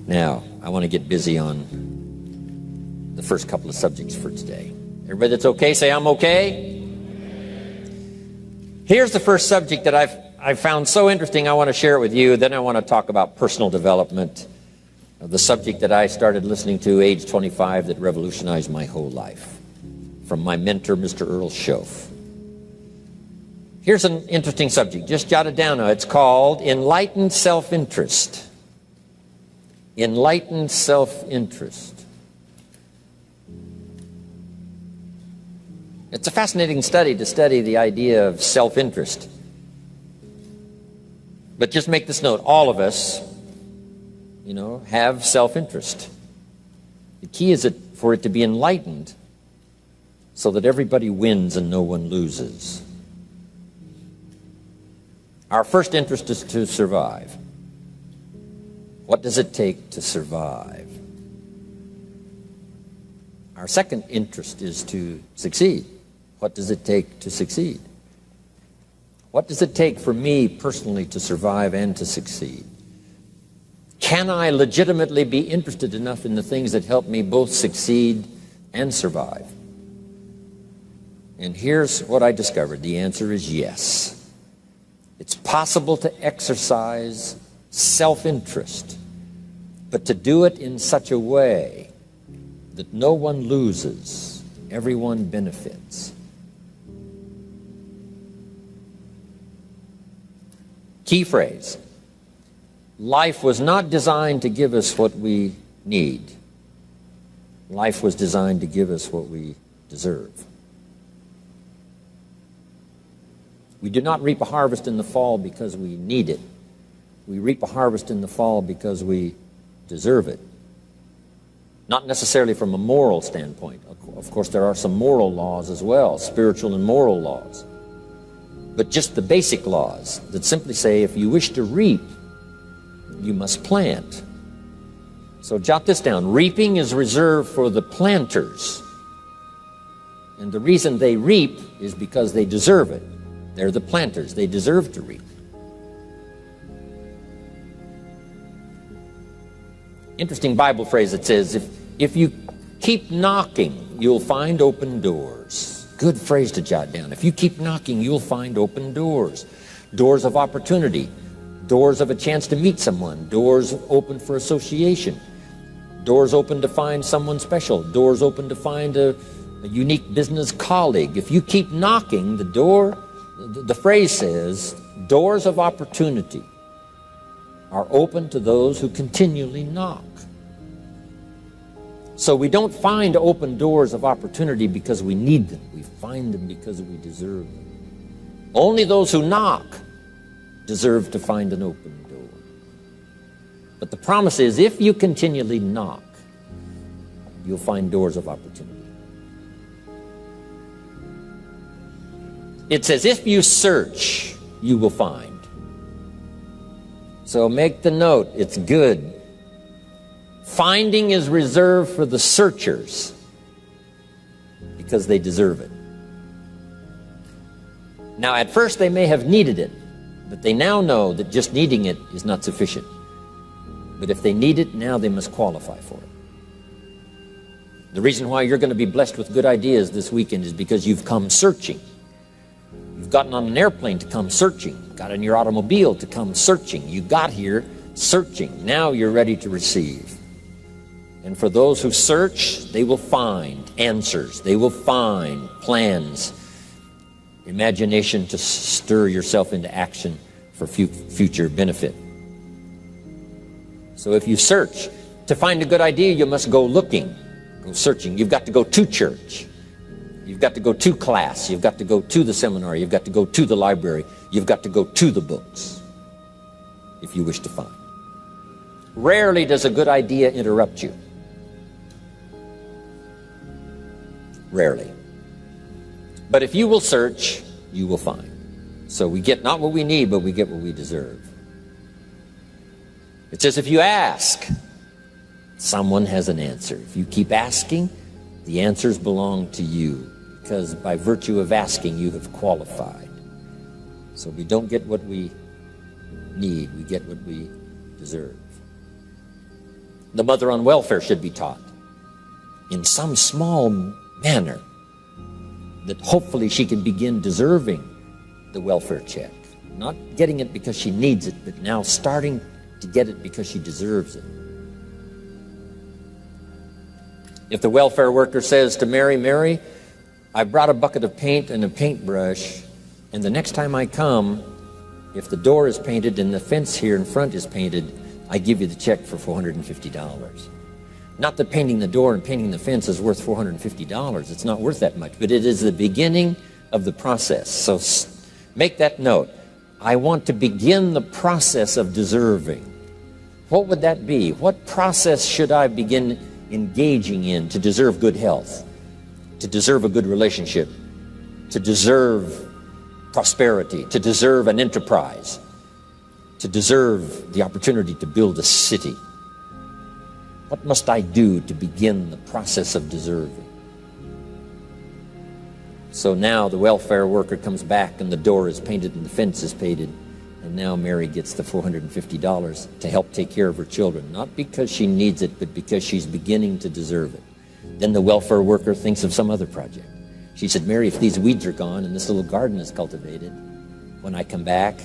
Now, I want to get busy on the first couple of subjects for today. Everybody that's okay, say I'm okay. Here's the first subject that I've found so interesting. I want to share it with you. Then I want to talk about personal development, the subject that I started listening to age 25 that revolutionized my whole life, from my mentor, Mr. Earl Schoaf. Here's an interesting subject. Just jot it down now. It's called enlightened self-interest. Enlightened self-interest. It's a fascinating study to study the idea of self-interest. But just make this note, all of us, have self-interest. The key is for it to be enlightened so that everybody wins and no one loses. Our first interest is to survive. What does it take to survive? Our second interest is to succeed. What does it take to succeed? What does it take for me personally to survive and to succeed? Can I legitimately be interested enough in the things that help me both succeed and survive? And here's what I discovered. The answer is yes. It's possible to exercise self-interest, but to do it in such a way that no one loses, everyone benefits. Key phrase. Life was not designed to give us what we need. Life was designed to give us what we deserve. We do not reap a harvest in the fall because we need it. We reap a harvest in the fall because we deserve it. Not necessarily from a moral standpoint. Of course, there are some moral laws as well, spiritual and moral laws. But just the basic laws that simply say if you wish to reap, you must plant. So jot this down. Reaping is reserved for the planters. And the reason they reap is because they deserve it. They're the planters. They deserve to reap. Interesting Bible phrase that says, if you keep knocking, you'll find open doors. Good phrase to jot down. If you keep knocking, you'll find open doors. Doors of opportunity. Doors of a chance to meet someone. Doors open for association. Doors open to find someone special. Doors open to find a unique business colleague. If you keep knocking, the phrase says, doors of opportunity are open to those who continually knock. So we don't find open doors of opportunity because we need them. We find them because we deserve them. Only those who knock deserve to find an open door. But the promise is, if you continually knock, you'll find doors of opportunity. It says, if you search, you will find. So make the note, it's good. Finding is reserved for the searchers because they deserve it. Now, at first they may have needed it, but they now know that just needing it is not sufficient. But if they need it, now they must qualify for it. The reason why you're going to be blessed with good ideas this weekend is because you've come searching. You've gotten on an airplane to come searching. Got in your automobile to come searching. You got here searching. Now you're ready to receive. And for those who search, they will find answers. They will find plans, imagination to stir yourself into action for future benefit. So if you search, to find a good idea, you must go looking, go searching. You've got to go to church. You've got to go to class. You've got to go to the seminar. You've got to go to the library. You've got to go to the books if you wish to find. Rarely does a good idea interrupt you. Rarely. But if you will search, you will find. So we get not what we need, but we get what we deserve. It says if you ask, someone has an answer. If you keep asking, the answers belong to you, because by virtue of asking, you have qualified. So we don't get what we need, we get what we deserve. The mother on welfare should be taught in some small manner that hopefully she can begin deserving the welfare check. Not getting it because she needs it, but now starting to get it because she deserves it. If the welfare worker says to Mary, Mary, I brought a bucket of paint and a paintbrush, and the next time I come, if the door is painted and the fence here in front is painted, I give you the check for $450. Not that painting the door and painting the fence is worth $450. It's not worth that much, but it is the beginning of the process. So make that note. I want to begin the process of deserving. What would that be? What process should I begin engaging in to deserve good health, to deserve a good relationship, to deserve prosperity, to deserve an enterprise, to deserve the opportunity to build a city? What must I do to begin the process of deserving? So now the welfare worker comes back and the door is painted and the fence is painted, and now Mary gets the $450 to help take care of her children, not because she needs it, but because she's beginning to deserve it. Then the welfare worker thinks of some other project. She said, Mary, if these weeds are gone and this little garden is cultivated, when I come back,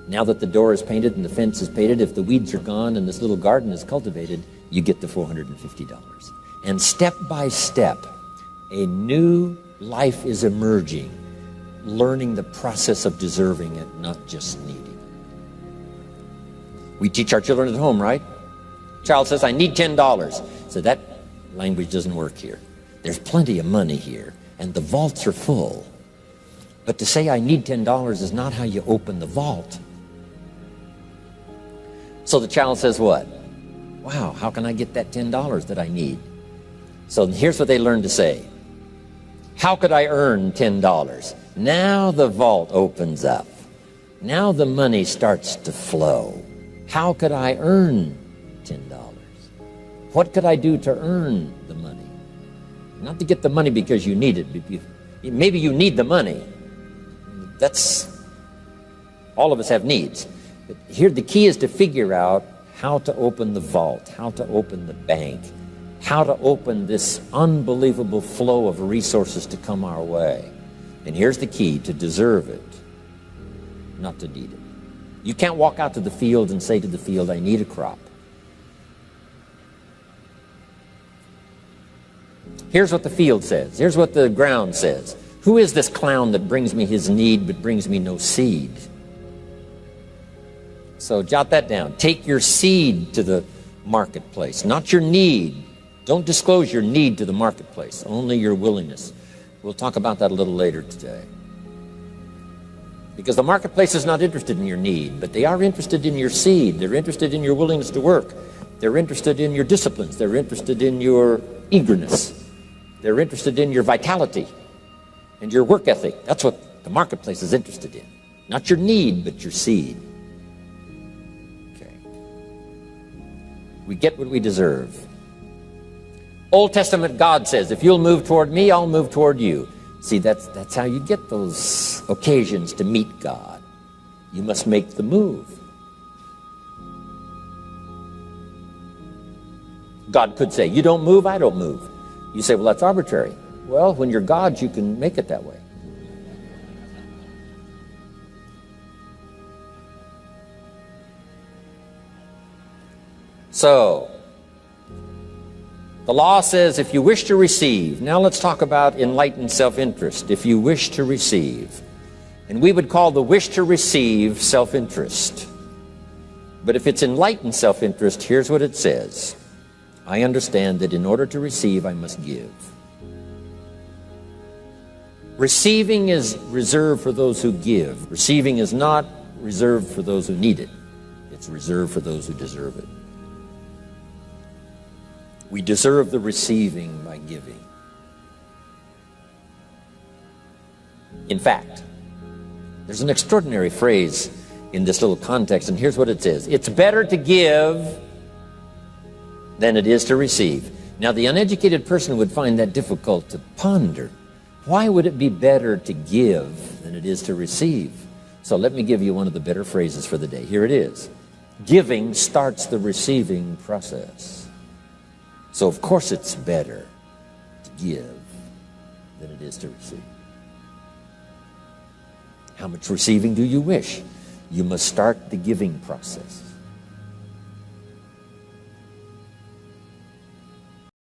now that the door is painted and the fence is painted, if the weeds are gone and this little garden is cultivated, you get the $450. And step by step, a new life is emerging, learning the process of deserving it, not just needing. We teach our children at home, right? Child says, I need $10. So that language doesn't work here. There's plenty of money here, and the vaults are full. But to say I need $10 is not how you open the vault. So the child says what? Wow, how can I get that $10 that I need? So here's what they learn to say. How could I earn $10? Now the vault opens up. Now the money starts to flow. How could I earn $10? What could I do to earn the money? Not to get the money because you need it. Maybe you need the money. That's, all of us have needs. But here the key is to figure out how to open the vault, how to open the bank, how to open this unbelievable flow of resources to come our way. And here's the key: to deserve it, not to need it. You can't walk out to the field and say to the field, I need a crop. Here's what the field says. Here's what the ground says. Who is this clown that brings me his need but brings me no seed? So jot that down. Take your seed to the marketplace, not your need. Don't disclose your need to the marketplace, only your willingness. We'll talk about that a little later today. Because the marketplace is not interested in your need, but they are interested in your seed. They're interested in your willingness to work. They're interested in your disciplines. They're interested in your eagerness. They're interested in your vitality and your work ethic. That's what the marketplace is interested in. Not your need, but your seed. Okay. We get what we deserve. Old Testament God says, if you'll move toward me, I'll move toward you. See, that's how you get those occasions to meet God. You must make the move. God could say, you don't move, I don't move. You say, well, that's arbitrary. Well, when you're God, you can make it that way. So, the law says if you wish to receive. Now let's talk about enlightened self-interest. If you wish to receive. And we would call the wish to receive self-interest. But if it's enlightened self-interest, here's what it says. I understand that in order to receive, I must give. Receiving is reserved for those who give. Receiving is not reserved for those who need it. It's reserved for those who deserve it. We deserve the receiving by giving. In fact, there's an extraordinary phrase in this little context, and here's what it says. It's better to give than it is to receive. Now, the uneducated person would find that difficult to ponder. Why would it be better to give than it is to receive? So let me give you one of the better phrases for the day. Here it is. Giving starts the receiving process. So of course it's better to give than it is to receive. How much receiving do you wish? You must start the giving process.